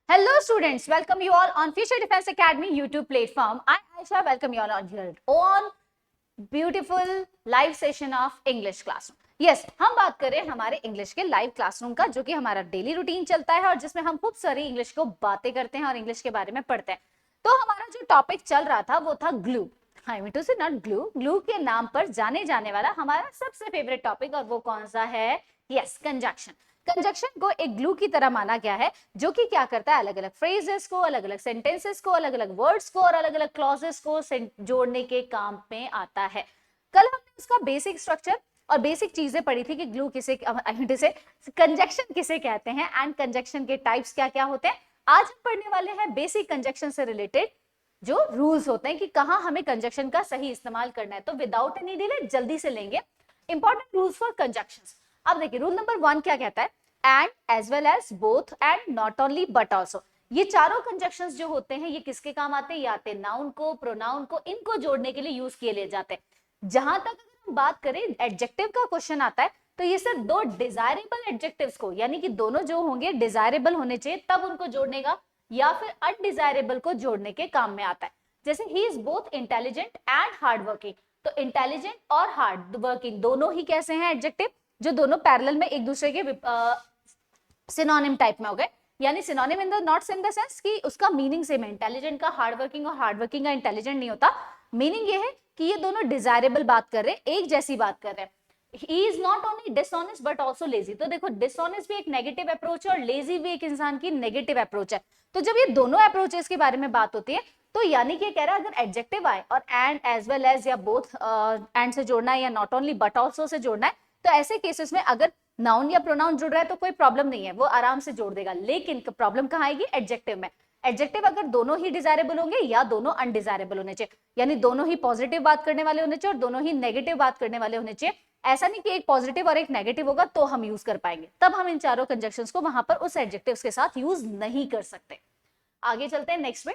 Hello students, welcome you all on Future Defense Academy YouTube platform. I Aisha welcome you all on here on beautiful live session of English classroom. Yes, हम बात करें हमारे English के live classroom का जो कि हमारा daily routine चलता है और जिसमें हम खूब सारी इंग्लिश को बातें करते हैं और इंग्लिश के बारे में पढ़ते हैं. तो हमारा जो टॉपिक चल रहा था वो था ग्लू. आई मीन टू से नॉट ग्लू, ग्लू के नाम पर जाने जाने वाला हमारा सबसे फेवरेट टॉपिक और वो कौन सा है? Yes, conjunction. कंजक्शन को एक ग्लू की तरह माना गया है जो कि क्या करता है, अलग अलग फ्रेजेस को, अलग अलग सेंटेंसेस को, अलग अलग वर्ड्स को और अलग अलग क्लॉजेस को जोड़ने के काम में आता है. कल हमने उसका बेसिक स्ट्रक्चर और बेसिक चीजें पढ़ी थी कि ग्लू किसे कंजक्शन किसे कहते हैं एंड कंजक्शन के टाइप्स क्या क्या होते हैं. आज हम पढ़ने वाले हैं बेसिक कंजक्शन से रिलेटेड जो रूल्स होते हैं कि कहाँ हमें कंजक्शन का सही इस्तेमाल करना है. तो विदाउट एनी डिले जल्दी से लेंगे इंपॉर्टेंट रूल्स फॉर कंजक्शंस. अब देखिए रूल नंबर 1 क्या कहता है? And as well as both and not only but also. ये चारों कंजक्शंस जो होते हैं ये किसके काम आते हैं? ये आते हैं नाउन को, प्रोनाउन को, इनको जोड़ने के लिए यूज किए ले जाते हैं. जहां तक अगर हम बात करें एडजेक्टिव का क्वेश्चन आता है तो ये सिर्फ दो डिजायरेबल एडजेक्टिव्स को, यानी कि दोनों जो होंगे डिजायरेबल होने चाहिए तब उनको जोड़ने का, या फिर अनडिजायरेबल को जोड़ने के काम में आता है. जैसे he is both intelligent and hard working. तो इंटेलिजेंट और हार्ड वर्किंग दोनों ही कैसे हैं एडजेक्टिव जो दोनों पैरेलल में एक दूसरे के सिनोनिम टाइप में हो गए. यानी synonym in the not same the sense कि उसका मीनिंग सेम है. इंटेलिजेंट का हार्ड वर्किंग और हार्ड वर्किंग का इंटेलिजेंट नहीं होता. मीनिंग ये है कि ये दोनों डिजायरेबल बात कर रहे हैं, एक जैसी बात कर रहे हैं. ही is not only dishonest but also lazy. तो देखो डिसऑनेस्ट भी एक नेगेटिव अप्रोच है और लेजी भी एक इंसान की नेगेटिव अप्रोच है. तो जब ये दोनों अप्रोचेस के बारे में बात होती है तो यानी कि कह रहा है अगर एडजेक्टिव आए और एंड एज वेल एज या बोथ एंड से जोड़ना है या not only but also say जोड़ना है तो ऐसे केसेस में अगर नाउन या प्रोनाउन जुड़ रहा है तो कोई प्रॉब्लम नहीं है, वो आराम से जोड़ देगा. लेकिन प्रॉब्लम कहाँ आएगी? एडजेक्टिव में. एडजेक्टिव अगर दोनों ही डिजायरेबल होंगे या दोनों अनडिजायरेबल होने चाहिए, यानी दोनों ही पॉजिटिव बात करने वाले होने चाहिए और दोनों ही नेगेटिव बात करने वाले होने चाहिए. ऐसा नहीं कि एक पॉजिटिव और एक नेगेटिव होगा तो हम यूज कर पाएंगे, तब हम इन चारों कंजक्शंस को वहां पर उस एडजेक्टिव्स के साथ यूज नहीं कर सकते. आगे चलते हैं नेक्स्ट में.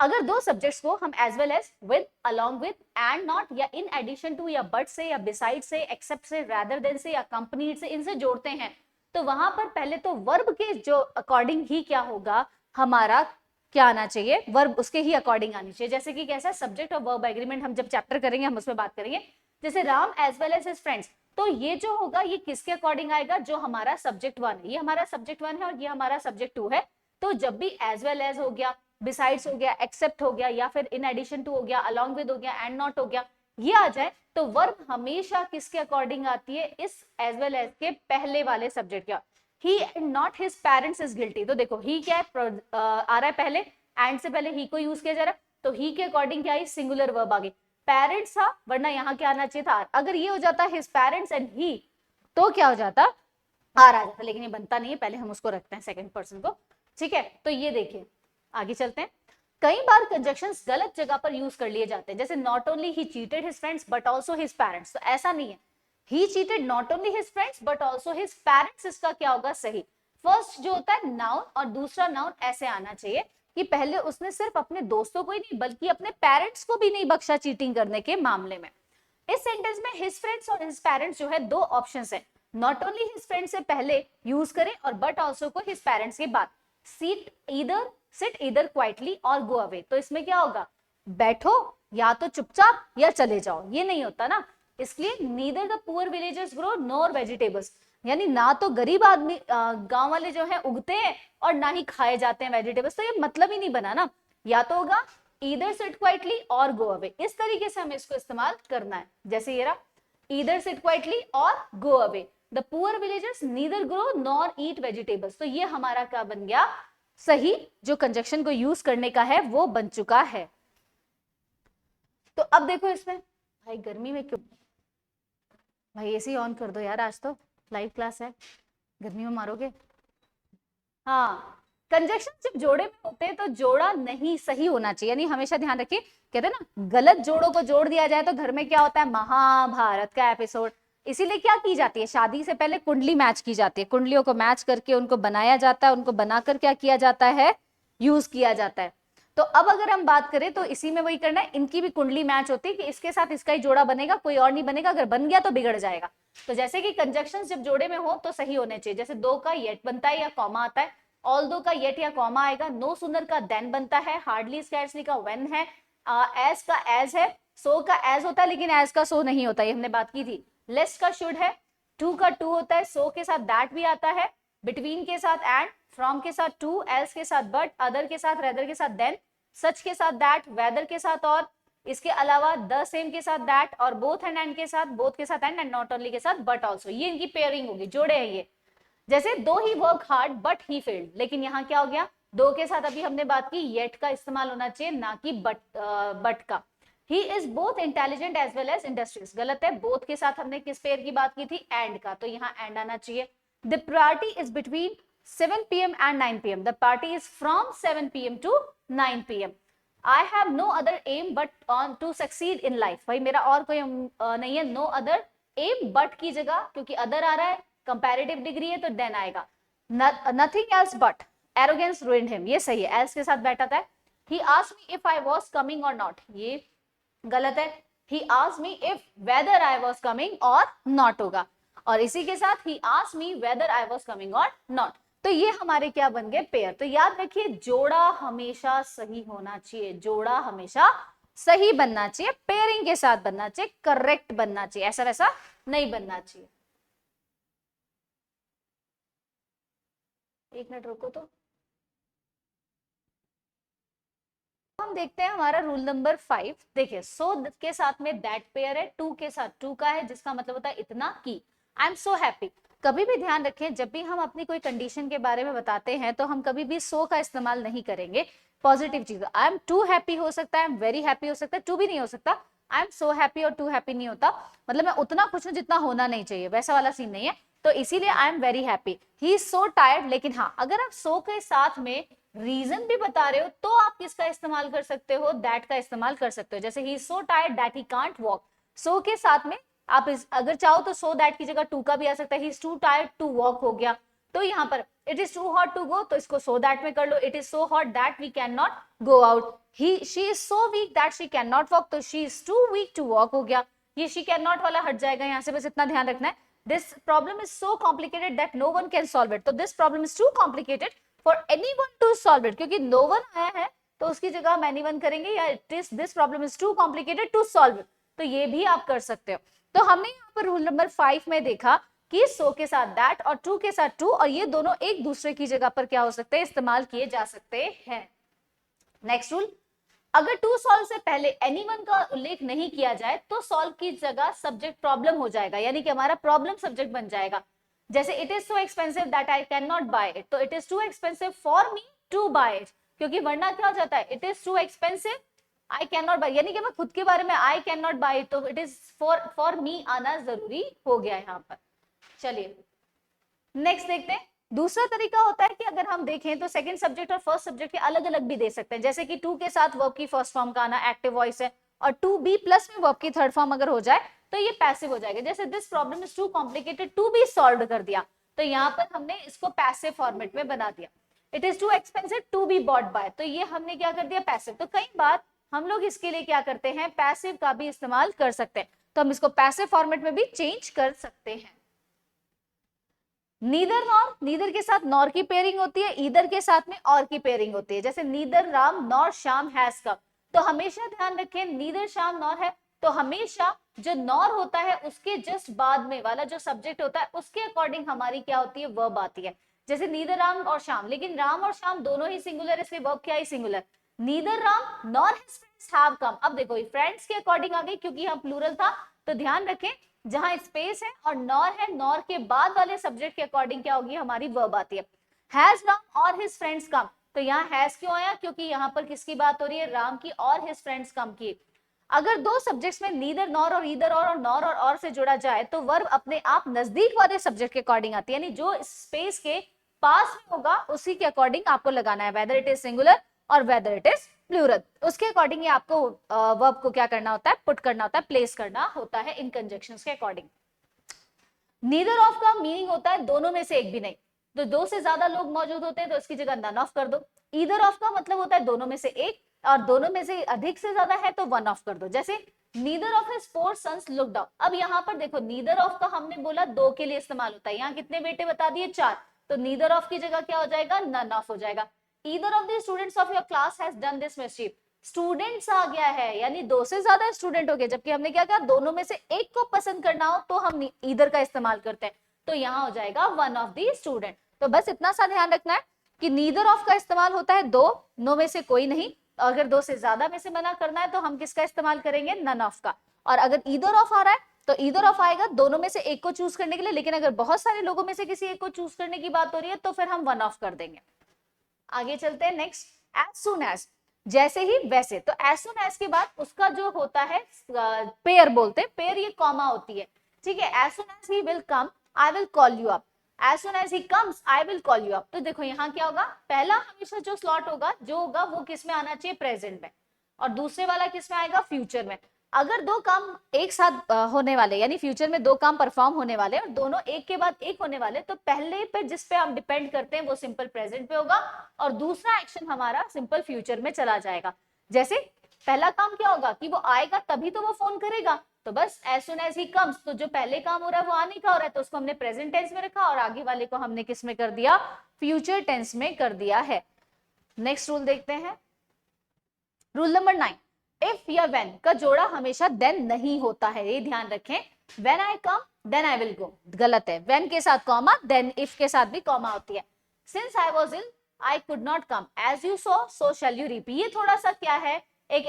अगर दो सब्जेक्ट्स को हम as well as with, along with, and not या इन एडिशन टू या बट से या बिसाइड से, एक्सेप्ट से, रादर देन से या कंपनीड से, इनसे जोड़ते हैं तो वहां पर पहले तो वर्ब के जो अकॉर्डिंग ही क्या होगा, हमारा क्या आना चाहिए? वर्ब उसके ही अकॉर्डिंग आनी चाहिए. जैसे कि कैसा सब्जेक्ट और वर्ब एग्रीमेंट हम जब चैप्टर करेंगे हम उसमें बात करेंगे. जैसे Ram as well as his friends, तो ये जो होगा ये किसके अकॉर्डिंग आएगा? जो हमारा सब्जेक्ट 1 है. ये हमारा सब्जेक्ट 1 है और ये हमारा सब्जेक्ट 2 है. तो जब भी एज वेल एज हो गया, बिसाइड्स हो गया, एक्सेप्ट हो गया, या फिर इन एडिशन टू हो गया, अलोंग विद हो गया, एंड नॉट हो गया, ये आ जाए तो वर्ब हमेशा किसके अकॉर्डिंग आती है? इस एज वेल एज के पहले वाले सब्जेक्ट का. He and not his parents is guilty. तो देखो ही क्या है, आ रहा है पहले, एंड से पहले ही को यूज किया जा रहा है तो ही के अकॉर्डिंग क्या है? सिंगुलर वर्ब आ गई. पेरेंट्स था वरना यहाँ क्या आना चाहिए था? अगर ये हो जाता हिज पेरेंट्स एंड ही तो क्या हो जाता? आर आ जाता. लेकिन ये बनता नहीं है, पहले हम उसको रखते हैं सेकंड पर्सन को. ठीक है, तो ये देखिए आगे चलते हैं. कई बार कंजक्शंस गलत जगह पर यूज कर लिए जाते हैं. जैसे not only he cheated his friends but also his parents. तो ऐसा नहीं है. ही cheated not only his friends but also his parents. इसका क्या होगा सही? फर्स्ट जो होता है नाउन और दूसरा नाउन ऐसे आना चाहिए कि पहले उसने सिर्फ अपने दोस्तों को ही नहीं बल्कि अपने पेरेंट्स को भी नहीं बख्शा चीटिंग करने के मामले में. इस सेंटेंस में हिज फ्रेंड्स और हिज पेरेंट्स जो है दो ऑप्शंस है. नॉट ओनली हिज फ्रेंड्स से पहले यूज करें और बट आल्सो को हिज पेरेंट्स के बाद. सिट ईदर क्वाइटली और गो अवे. तो इसमें क्या होगा? बैठो या तो चुपचाप या चले जाओ. ये नहीं होता ना. इसलिए neither the poor villagers grow nor vegetables. यानी ना तो गरीब आदमी गांव वाले जो है उगते हैं और ना ही खाए जाते हैं वेजिटेबल्स. तो ये मतलब ही नहीं बना ना. या तो होगा ईदर सिट क्वाइटली और गो अवे. इस तरीके से हमें इसको इस्तेमाल करना है. जैसे ये रहा ईदर सिट क्वाइटली और go away. The poor villagers neither grow nor eat vegetables. तो ये हमारा क्या बन गया? सही जो कंजक्शन को यूज करने का है वो बन चुका है. तो अब देखो इसमें भाई गर्मी में क्यों भाई एसी ऑन कर दो यार, आज तो लाइव क्लास है, गर्मी में मारोगे. हाँ, कंजक्शन जब जोड़े में होते हैं तो जोड़ा नहीं सही होना चाहिए. यानी हमेशा ध्यान रखिए, कहते हैं ना गलत जोड़ों को जोड़ दिया जाए तो घर में क्या होता है? महाभारत का एपिसोड. इसीलिए क्या की जाती है? शादी से पहले कुंडली मैच की जाती है. कुंडलियों को मैच करके उनको बनाया जाता है. उनको बनाकर क्या किया जाता है? यूज किया जाता है. तो अब अगर हम बात करें तो इसी में वही करना है. इनकी भी कुंडली मैच होती है कि इसके साथ इसका ही जोड़ा बनेगा, कोई और नहीं बनेगा. अगर बन गया तो बिगड़ जाएगा. तो जैसे कि कंजक्शन जब जोड़े में हो तो सही होने चाहिए. जैसे दो का येट बनता है या कॉमा आता है ऑल्दो का येट या कॉमा आएगा, नो सूनर का देन बनता है, हार्डली स्कैर्सली का व्हेन है, एज का एज है, सो का एज होता है लेकिन एज का सो नहीं होता, ये हमने बात की थी, लेस का शुड है, टू का टू होता है, सो के साथ दैट भी आता है, बिटवीन के साथ एंड, फ्रॉम के साथ टू, एल्स के साथ बट, अदर के साथ रेदर के साथ देन, सच के साथ दैट, वेदर के साथ और, इसके अलावा द सेम के साथ दैट, और बोथ एंड के साथ, बोथ के साथ एंड नॉट ओनली के साथ बट ऑल्सो, ये इनकी पेयरिंग होगी, जोड़े हैं ये। जैसे दो he work hard but he failed, लेकिन यहाँ क्या हो गया, दो के साथ अभी हमने बात की येट का इस्तेमाल होना चाहिए ना कि बट का। He is both intelligent as well as industrious, गलत है, बोथ के साथ हमने किस पेयर की बात की थी, एंड का, तो यहाँ एंड आना चाहिए। The party is between 7 PM and 9 PM, the party is from 7 PM to 9 PM. I have no other aim but on to succeed in life, भाई मेरा और कोई नहीं है, no other aim but की जगह, क्योंकि other आ रहा है, कंपैरेटिव डिग्री है तो देन आएगा, nothing else but, arrogance ruined him, ये सही है, एल्स के साथ बैठा था। he asked me if I was coming or not, ये गलत है, he asked me if whether I was coming or not होगा, और इसी के साथ he asked me whether I was coming or not, तो ये हमारे क्या बन गए, पेयर। तो याद रखिए जोड़ा हमेशा सही होना चाहिए, जोड़ा हमेशा सही बनना चाहिए, पेयरिंग के साथ बनना चाहिए, करेक्ट बनना चाहिए, ऐसा वैसा नहीं बनना चाहिए। एक मिनट रुको, तो हम देखते हैं हमारा रूल नंबर 5। देखिए सो के साथ में दैट पेयर है, टू के साथ टू का है, जिसका मतलब होता है इतना की, आई एम सो हैप्पी। कभी भी ध्यान रखें, जब भी हम अपनी कोई कंडीशन के बारे में बताते हैं तो हम कभी भी सो का इस्तेमाल नहीं करेंगे, पॉजिटिव चीज, आई एम टू हैप्पी हो सकता है, आई एम वेरी हैप्पी हो सकता है, टू भी नहीं हो सकता, आई एम सो हैप्पी और टू हैप्पी नहीं होता, मतलब मैं उतना खुश हूं जितना होना नहीं चाहिए, वैसा वाला सीन नहीं है, तो इसीलिए I am very happy, he is so tired. लेकिन हाँ, अगर आप सो के साथ में रीजन भी बता रहे हो तो आप किसका इस्तेमाल कर सकते हो, दैट का इस्तेमाल कर सकते हो। जैसे he is so tired that he can't walk, so के साथ में आप अगर चाहो तो सो दैट की जगह टू का भी आ सकता है, he is too tired to walk हो गया। तो यहाँ पर it is too hot to go, तो इसको सो दैट में कर लो, it is so hot that we can not go out, he she is so weak that she can not walk, तो she is too weak to walk हो गया। ये she can not वाला हट जाएगा यहाँ से, बस इतना ध्यान रखना है। This problem is so complicated that no one can solve it, तो this problem is too complicated for anyone to solve it, क्योंकि नो वन आया है तो उसकी जगह हम एनीवन करेंगे, या it is this problem is too complicated to solve it, तो ये भी आप कर सकते हो। तो हमने यहाँ पर रूल नंबर 5 में देखा कि सो के साथ दैट और टू के साथ टू, और ये दोनों एक दूसरे की जगह पर क्या हो सकते हैं, इस्तेमाल किए जा सकते हैं। नेक्स्ट रूल, अगर टू सॉल्व से पहले एनीवन का उल्लेख नहीं किया जाए तो सॉल्व की जगह सब्जेक्ट प्रॉब्लम हो जाएगा, यानी कि हमारा प्रॉब्लम सब्जेक्ट बन जाएगा। जैसे it is so expensive that I can not buy it, तो it is too expensive for me to buy it, क्योंकि वरना क्या हो जाता है, it is too expensive I can not buy, यानी कि मैं खुद के बारे में I can not buy it, तो इट इज फॉर मी आना जरूरी हो गया यहाँ पर। चलिए नेक्स्ट देखते हैं। दूसरा तरीका होता है कि अगर हम देखें तो सेकंड सब्जेक्ट और फर्स्ट सब्जेक्ट के अलग अलग भी दे सकते हैं, जैसे कि टू के साथ वर्ब की फर्स्ट फॉर्म का आना एक्टिव वॉइस है, और टू बी प्लस में वर्ब की थर्ड फॉर्म अगर हो जाए तो ये पैसिव हो जाएगा। जैसे this problem is too complicated to be solve कर दिया, तो यहाँ पर हमने इसको पैसिव फॉर्मेट में बना दिया। It is too expensive to be bought by, तो ये हमने क्या कर दिया, पैसिव। तो कई बार हम लोग इसके लिए क्या करते हैं, पैसिव का भी इस्तेमाल कर सकते हैं, तो हम इसको पैसिव फॉर्मेट में भी चेंज कर सकते हैं। नीदर नॉर, नीदर के साथ नॉर की पेयरिंग होती है, ईदर के साथ में और की पेयरिंग होती है। जैसे neither Ram nor Shyam has come, तो हमेशा ध्यान रखें नीदर श्याम नॉर है, तो हमेशा जो नॉर होता है उसके जस्ट बाद में वाला जो सब्जेक्ट होता है उसके अकॉर्डिंग हमारी क्या होती है, वर्ब आती है। जैसे नीदर राम और श्याम, लेकिन राम और श्याम दोनों ही सिंगुलर, इसलिए वर्ब क्या है, singular. Neither Ram nor his friends have come, अब देखो फ्रेंड्स के अकॉर्डिंग आ गई क्योंकि यहाँ प्लूरल था, तो ध्यान रखें जहां स्पेस है और नॉर है, नॉर के बाद वाले सब्जेक्ट के अकॉर्डिंग क्या होगी, हमारी वर्ब आती है। हैज राम और हिज फ्रेंड्स कम, तो यहाँ हैज क्यों आया, क्योंकि यहाँ पर किसकी बात हो रही है, राम की और हिज फ्रेंड्स कम की। अगर दो सब्जेक्ट्स में नीदर नॉर और ईदर और नॉर और से जोड़ा जाए तो वर्ब अपने आप नजदीक वाले सब्जेक्ट के अकॉर्डिंग आती है, यानी जो स्पेस के पास में होगा उसी के अकॉर्डिंग आपको लगाना है, वेदर इट इज सिंगुलर और वेदर इट इज प्लूरल, उसके अकॉर्डिंग आपको वर्ब को क्या करना होता है, पुट करना होता है, प्लेस करना होता है इन कंजंक्शंस के अकॉर्डिंग। नीदर ऑफ का मीनिंग होता है दोनों में से एक भी नहीं, तो दो से ज्यादा लोग मौजूद होते हैं तो इसकी जगह नन ऑफ कर दो। ईदर ऑफ का मतलब होता है दोनों में से एक, और दोनों में से अधिक से ज्यादा है तो वन ऑफ कर दो। जैसे neither of his four sons looked out, अब यहाँ पर देखो नीदर ऑफ का हमने बोला दो के लिए इस्तेमाल होता है, यहाँ कितने बेटे बता दिए, चार, तो नीदर ऑफ की जगह क्या हो जाएगा, नन ऑफ हो जाएगा। Either of the students of your class has done this mischief, students आ गया है यानी दो से ज्यादा स्टूडेंट हो गए, जबकि हमने क्या कहा दोनों में से एक को पसंद करना हो तो हम ईदर का इस्तेमाल करते हैं, तो यहाँ हो जाएगा वन ऑफ द स्टूडेंट। तो बस इतना सा ध्यान रखना है कि नीदर ऑफ का इस्तेमाल होता है दो, नो में से कोई नहीं, अगर दो से ज्यादा में से मना करना है तो हम किसका इस्तेमाल करेंगे, नन ऑफ का। और अगर ईदर ऑफ आ रहा है तो ईदर ऑफ आएगा दोनों में से एक को चूज करने के लिए, लेकिन अगर बहुत सारे लोगों में से किसी एक को चूज करने की बात हो रही है तो फिर हम वन ऑफ कर देंगे। आगे चलते हैं नेक्स्ट, एज सुन एज, जैसे ही वैसे। तो एज सुन एज के बाद उसका जो होता है पेयर बोलते हैं, पेयर ये कॉमा होती है, ठीक है। As soon as he will come I will call you up, as soon as he comes I will call you up. तो देखो यहाँ क्या होगा, पहला हमेशा जो स्लॉट होगा जो होगा वो किस में आना चाहिए, प्रेजेंट में, और दूसरे वाला किस में आएगा, फ्यूचर में। अगर दो काम एक साथ होने वाले यानी फ्यूचर में दो काम परफॉर्म होने वाले और दोनों एक के बाद एक होने वाले, तो पहले पे जिस पे हम डिपेंड करते हैं वो सिंपल प्रेजेंट पे होगा और दूसरा एक्शन हमारा सिंपल फ्यूचर में चला जाएगा। जैसे पहला काम क्या होगा कि वो आएगा तभी तो वो फोन करेगा, तो बस as soon as he comes, तो जो पहले काम हो रहा है वो आने का हो रहा है तो उसको हमने प्रेजेंट टेंस में रखा और आगे वाले को हमने किस में कर दिया, फ्यूचर टेंस में कर दिया है। नेक्स्ट रूल देखते हैं, रूल नंबर 9, इफ या व्हेन का जोड़ा हमेशा देन नहीं होता है, ये ध्यान रखें। When I come then I will go, गलत है, व्हेन के साथ कॉमा, देन इफ के साथ भी कॉमा होती है। Since I was ill I could not come, as you sow so shall you reap, ये थोड़ा सा क्या है, एक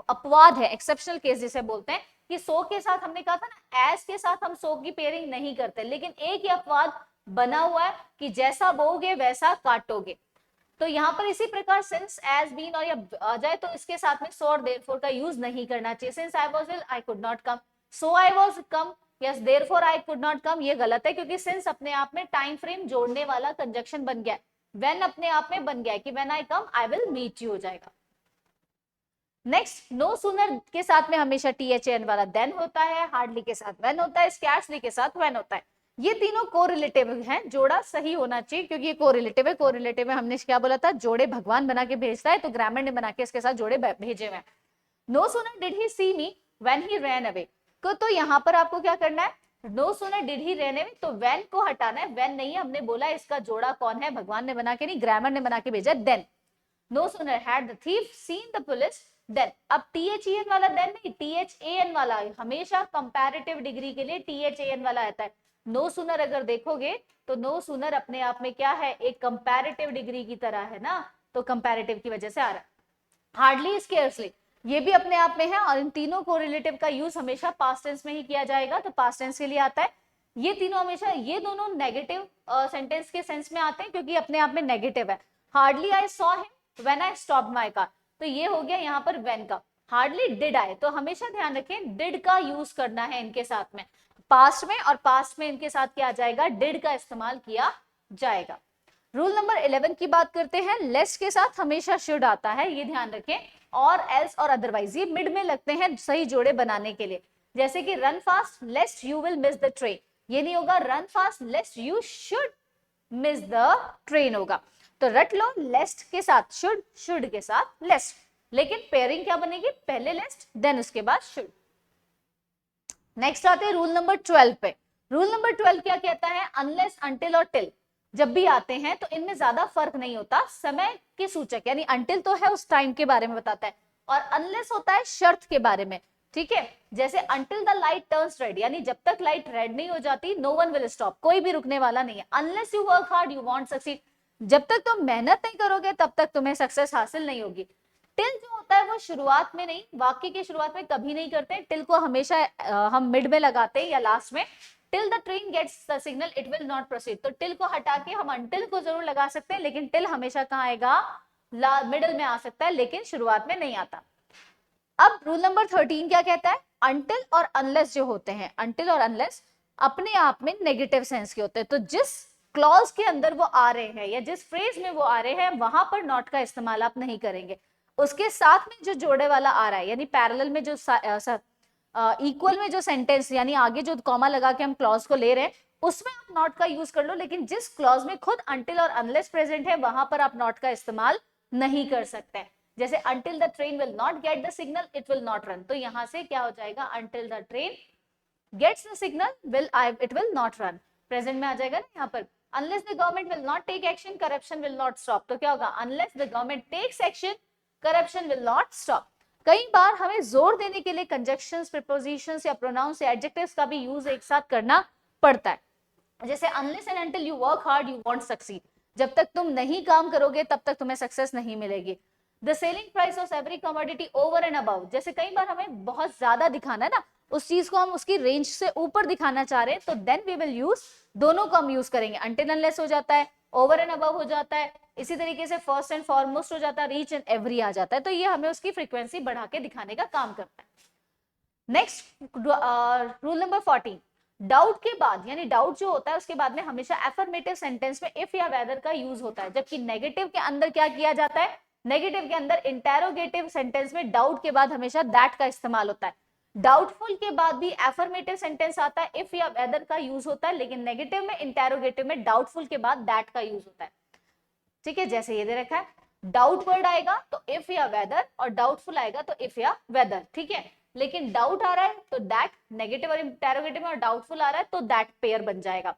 अपवाद है, एक्सेप्शनल केस जिसे बोलते हैं कि सो के साथ हमने कहा था ना, एज के साथ हम सो की पेयरिंग नहीं करते, लेकिन एक ही अपवाद बना हुआ है कि जैसा बोगे वैसा काटोगे। तो यहाँ पर इसी प्रकार सिंस एज बीन और या आ जाए तो इसके साथ में सो और देयरफॉर का यूज नहीं करना चाहिए। Since I was ill I could not come, so I was come, yes therefore I could not come, ये गलत है क्योंकि सिंस अपने आप में टाइम फ्रेम जोड़ने वाला कंजक्शन बन गया है। व्हेन अपने आप में बन गया है कि when I come I will meet you हो जाएगा। नेक्स्ट, नो सूनर के साथ में हमेशा THAN वाला देन होता है, हार्डली के साथ व्हेन होता है, स्कैर्सली के साथ व्हेन होता है। ये तीनों कोरिलेटिव हैं, जोड़ा सही होना चाहिए क्योंकि ये कोरिलेटिव है। कोरिलेटिव में हमने क्या बोला था, जोड़े भगवान बना के भेजता है, तो ग्रामर ने बना के इसके साथ जोड़े भेजे हुए हैं। No sooner did he see me when he ran away को, तो यहाँ पर आपको क्या करना है, no sooner did he ran away, तो व्हेन को हटाना है, व्हेन नहीं है, हमने बोला इसका जोड़ा कौन है, भगवान ने बना के नहीं, ग्रामर ने बना के भेजा then. No sooner had the thief seen the police then, अब THEN वाला देन नहीं, THAN वाला, हमेशा कंपैरेटिव डिग्री के लिए THAN वाला आता है। नो सूनर अगर देखोगे तो नो सूनर अपने आप में क्या है, एक कंपैरेटिव डिग्री की तरह है ना, तो कंपैरेटिव की वजह से आ रहा है। हार्डली स्केर्सली ये भी अपने आप में है और इन तीनों कोरिलेटिव का यूज हमेशा पास्ट टेंस में ही किया जाएगा, तो पास्ट टेंस के लिए आता है। ये तीनों हमेशा, ये दोनों नेगेटिव सेंटेंस के सेंस में आते हैं क्योंकि अपने आप में नेगेटिव है। Hardly I saw him when I stopped my car, तो ये हो गया यहाँ पर व्हेन का। हार्डली डिड आई, तो हमेशा ध्यान रखें डिड का यूज करना है इनके साथ में, पास्ट में, और पास्ट में इनके साथ क्या आ जाएगा, डिड का इस्तेमाल किया जाएगा। रूल नंबर 11 की बात करते हैं, लेस्ट के साथ हमेशा शुड आता है, ये ध्यान रखें, और एल्स और अदरवाइज ये मिड में लगते हैं सही जोड़े बनाने के लिए। जैसे कि run fast लेस्ट you will miss the train, ये नहीं होगा, run fast लेस्ट you should miss the train होगा। तो रट लो, लेस्ट के साथ शुड, शुड के साथ लेस्ट, लेकिन पेयरिंग क्या बनेगी, पहले लेस्ट देन उसके बाद शुड। नेक्स्ट आते हैं रूल नंबर 12 पे। रूल नंबर 12 क्या कहता है, अनलेस, अनटिल और टिल जब भी आते हैं तो इनमें ज्यादा फर्क नहीं होता, समय के सूचक, यानी अनटिल तो है उस टाइम के बारे में बताता है और अनलेस होता है शर्त के बारे में, ठीक है। जैसे until the light turns red, यानी जब तक लाइट रेड नहीं हो जाती नो वन विल स्टॉप, कोई भी रुकने वाला नहीं है। Unless you work hard you won't succeed, जब तक तुम मेहनत नहीं करोगे तब तक तुम्हें सक्सेस हासिल नहीं होगी। टिल जो होता है वो शुरुआत में नहीं, वाक्य की शुरुआत में कभी नहीं करते, टिल को हमेशा हम मिड में लगाते हैं या लास्ट में। Till the train gets the signal it will not proceed, तो टिल को हटा के हम अनटिल को जरूर लगा सकते हैं, लेकिन टिल हमेशा कहाँ आएगा, मिडल में आ सकता है, लेकिन शुरुआत में नहीं आता। अब रूल नंबर 13 क्या कहता है, अनटिल और अनलेस जो होते हैं, अनटिल और अनलेस अपने आप में नेगेटिव सेंस के होते हैं, तो जिस क्लॉज के अंदर वो आ रहे हैं या जिस फ्रेज में वो आ रहे हैं वहां पर नॉट का इस्तेमाल आप नहीं करेंगे। उसके साथ में जो जोड़े वाला आ रहा है, यानी पैरेलल में जो इक्वल में जो सेंटेंस, यानी आगे जो कॉमा लगा के हम क्लॉज को ले रहे हैं उसमें आप नॉट का यूज कर लो, लेकिन जिस क्लॉज में खुद अनटिल और अनलेस प्रेजेंट है वहां पर आप नॉट का इस्तेमाल नहीं कर सकते। जैसे until the train will not get the signal it will not run, तो यहां से क्या हो जाएगा, until the train gets the signal it will not run, present में आ जाएगा ना यहाँ पर। Unless the government will not take action, corruption will not stop. तो क्या होगा, unless the government takes action, corruption will not stop. कई बार हमें जोर देने के लिए कंजक्शंस, प्रीपोजिशंस या प्रोनाउंस या एडजेक्टिव्स का भी यूज एक साथ करना पड़ता है। जैसे unless and until you work hard you won't succeed, जब तक तुम नहीं काम करोगे तब तक तुम्हें सक्सेस नहीं मिलेगी। The selling price of every commodity over and above, जैसे कई बार हमें बहुत ज्यादा दिखाना है ना, उस चीज को हम उसकी रेंज से ऊपर दिखाना चाह रहे हैं, तो देन वी विल यूज, दोनों को हम यूज करेंगे। अनटिल अनलेस हो जाता है, ओवर एंड अबव हो जाता है, इसी तरीके से फर्स्ट एंड फॉरमोस्ट हो जाता है, रीच एंड एवरी आ जाता है। तो ये हमें उसकी फ्रीक्वेंसी बढ़ा के दिखाने का काम करता है। नेक्स्ट रूल नंबर 14, डाउट के बाद, यानी डाउट जो होता है उसके बाद में हमेशा एफर्मेटिव सेंटेंस में इफ या वेदर का यूज होता है, जबकि नेगेटिव के अंदर क्या किया जाता है, नेगेटिव के अंदर इंटेरोगेटिव सेंटेंस में डाउट के बाद हमेशा दैट का इस्तेमाल होता है। डाउटफुल के बाद भी एफर्मेटिव सेंटेंस आता है, इफ या वेदर का यूज होता है, लेकिन नेगेटिव में, इंटेरोगेटिव में डाउटफुल के बाद दैट का यूज होता है। ठीक है, जैसे ये दे रखा है, डाउट वर्ड आएगा तो इफ या वेदर, और डाउटफुल आएगा तो इफ या वेदर। ठीक है, लेकिन डाउट आ रहा है तो दैट नेगेटिव और इंटेरोगेटिव में, और डाउटफुल आ रहा है तो दैट पेयर बन जाएगा।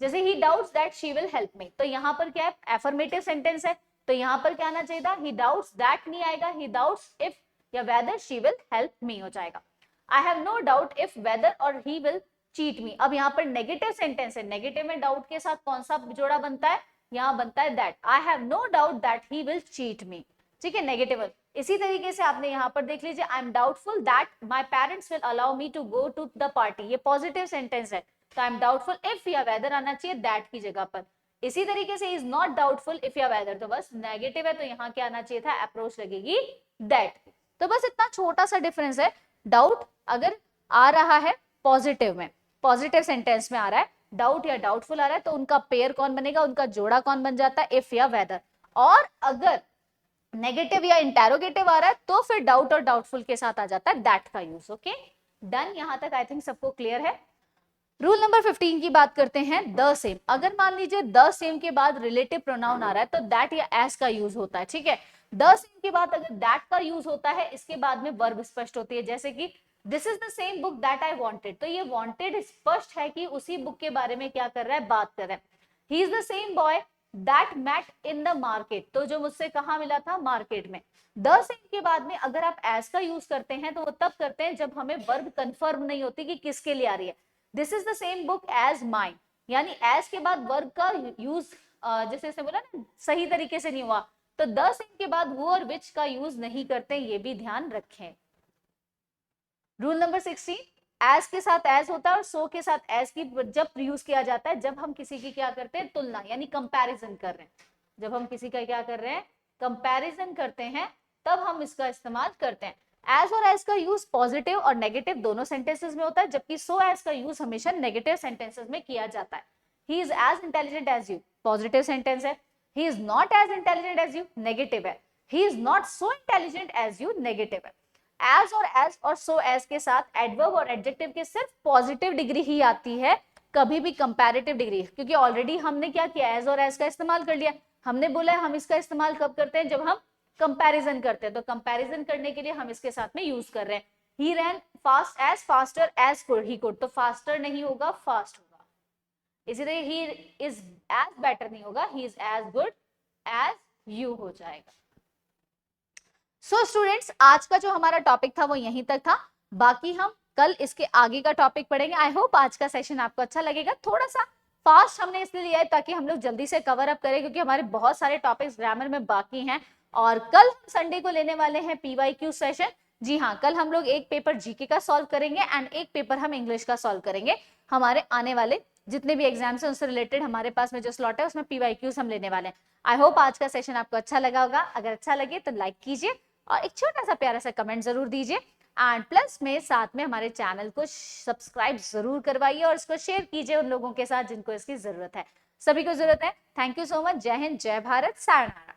जैसे ही doubts that she will help मी, तो यहाँ पर क्या है, एफर्मेटिव सेंटेंस है, तो यहाँ पर क्या आना चाहिए था, ही डाउट्स दैट नहीं आएगा, ही डाउट्स इफ या whether she will help me हो जाएगा। I have no doubt if whether और ही विल चीट मी, अब यहाँ पर नेगेटिव सेंटेंस है, नेगेटिव में डाउट के साथ कौन सा जोड़ा बनता है, यहाँ बनता है that, I have no doubt that he will cheat me. ठीक है, नेगेटिव। इसी तरीके से आपने यहाँ पर देख लीजिए, I am doubtful that my parents will allow me to go to the party, ये पॉजिटिव सेंटेंस है, तो आई एम डाउटफुल इफ या वेदर आना चाहिए दैट की जगह पर। इसी तरीके से इज नॉट डाउटफुल इफ या वेदर, तो बस नेगेटिव है तो यहाँ क्या आना चाहिए था, अप्रोच लगेगी दैट। तो बस इतना छोटा सा डिफरेंस है। डाउट अगर आ रहा है पॉजिटिव में, पॉजिटिव सेंटेंस में आ रहा है, डाउट या डाउटफुल आ रहा है, तो उनका पेयर कौन बनेगा, उनका जोड़ा कौन बन जाता है, इफ या वेदर। और अगर नेगेटिव या इंटेरोगेटिव आ रहा है तो फिर डाउट और डाउटफुल के साथ आ जाता है दैट का यूज। ओके डन, यहां तक आई थिंक सबको क्लियर है। रूल नंबर 15 की बात करते हैं, द सेम। अगर मान लीजिए द सेम के बाद रिलेटिव प्रोनाउन आ रहा है तो दैट या एज का यूज होता है। ठीक है, द सेम के बाद अगर दैट का यूज होता है, इसके बाद में वर्ब स्पष्ट होती है, जैसे कि this is the same book that I wanted, तो ये वांटेड स्पष्ट है कि उसी बुक के बारे में क्या कर रहा है, बात कर रहा है। He is the same boy that met in the market, तो जो मुझसे कहाँ मिला था, मार्केट में। द सेम के बाद में अगर आप एज का यूज करते हैं तो वो तब करते हैं जब हमें वर्ब कंफर्म नहीं होती कि किसके लिए आ रही है। This is the same book as mine, यानी एज के बाद वर्ब का यूज जैसे इसने बोला ना सही तरीके से नहीं हुआ, तो द सेम के बाद वो और विच का यूज नहीं करते, ये भी ध्यान रखें। रूल नंबर 16, एज के साथ एज होता है और सो के साथ एज की जब यूज किया जाता है, जब हम किसी की क्या करते हैं, तुलना यानी कंपैरिजन कर रहे हैं, जब हम किसी का क्या कर रहे हैं, कंपैरिजन करते हैं, तब हम इसका इस्तेमाल करते हैं। एज और एज का यूज पॉजिटिव और नेगेटिव दोनों सेंटेंसेस में होता है, जबकि सो एज का यूज हमेशा नेगेटिव सेंटेंसेस में किया जाता है। He is as intelligent as you, positive sentence है। He is not as intelligent as you, negative है। He is not so intelligent as you, negative है। एज और सो एज के साथ एडवर्ब और एडजेक्टिव के सिर्फ पॉजिटिव डिग्री ही आती है, कभी भी कंपैरेटिव डिग्री, क्योंकि ऑलरेडी हमने क्या किया, एज और एज का इस्तेमाल कर लिया। हमने बोला है हम इसका इस्तेमाल कब करते हैं, जब हम कंपैरिजन करते हैं, तो कंपैरिजन करने के लिए हम इसके साथ में यूज कर रहे हैं। He ran fast as faster as he could, तो फास्टर नहीं होगा, फास्ट होगा। इसी तरह ही इज एज बेटर नहीं होगा, he is as good as you हो जाएगा। सो स्टूडेंट्स, आज का जो हमारा टॉपिक था वो यहीं तक था, बाकी हम कल इसके आगे का टॉपिक पढ़ेंगे। आई होप आज का सेशन आपको अच्छा लगेगा। थोड़ा सा फास्ट हमने इसलिए लिया है ताकि हम लोग जल्दी से कवर अप करें, क्योंकि हमारे बहुत सारे टॉपिक्स ग्रामर में बाकी हैं। और कल हम संडे को लेने वाले हैं PYQ सेशन। जी हाँ, कल हम लोग एक पेपर जीके का सॉल्व करेंगे एंड एक पेपर हम इंग्लिश का सॉल्व करेंगे। हमारे आने वाले जितने भी एग्जाम्स हैं उससे रिलेटेड हमारे पास में जो स्लॉट है उसमें PYQs हम लेने वाले हैं। आई होप आज का सेशन आपको अच्छा लगा होगा। अगर अच्छा लगे तो लाइक कीजिए और एक छोटा सा प्यारा सा कमेंट जरूर दीजिए, एंड प्लस में साथ में हमारे चैनल को सब्सक्राइब जरूर करवाइए और इसको शेयर कीजिए उन लोगों के साथ जिनको इसकी जरूरत है। सभी को जरूरत है। Thank you so much. जय हिंद, जय भारत, सायनारा।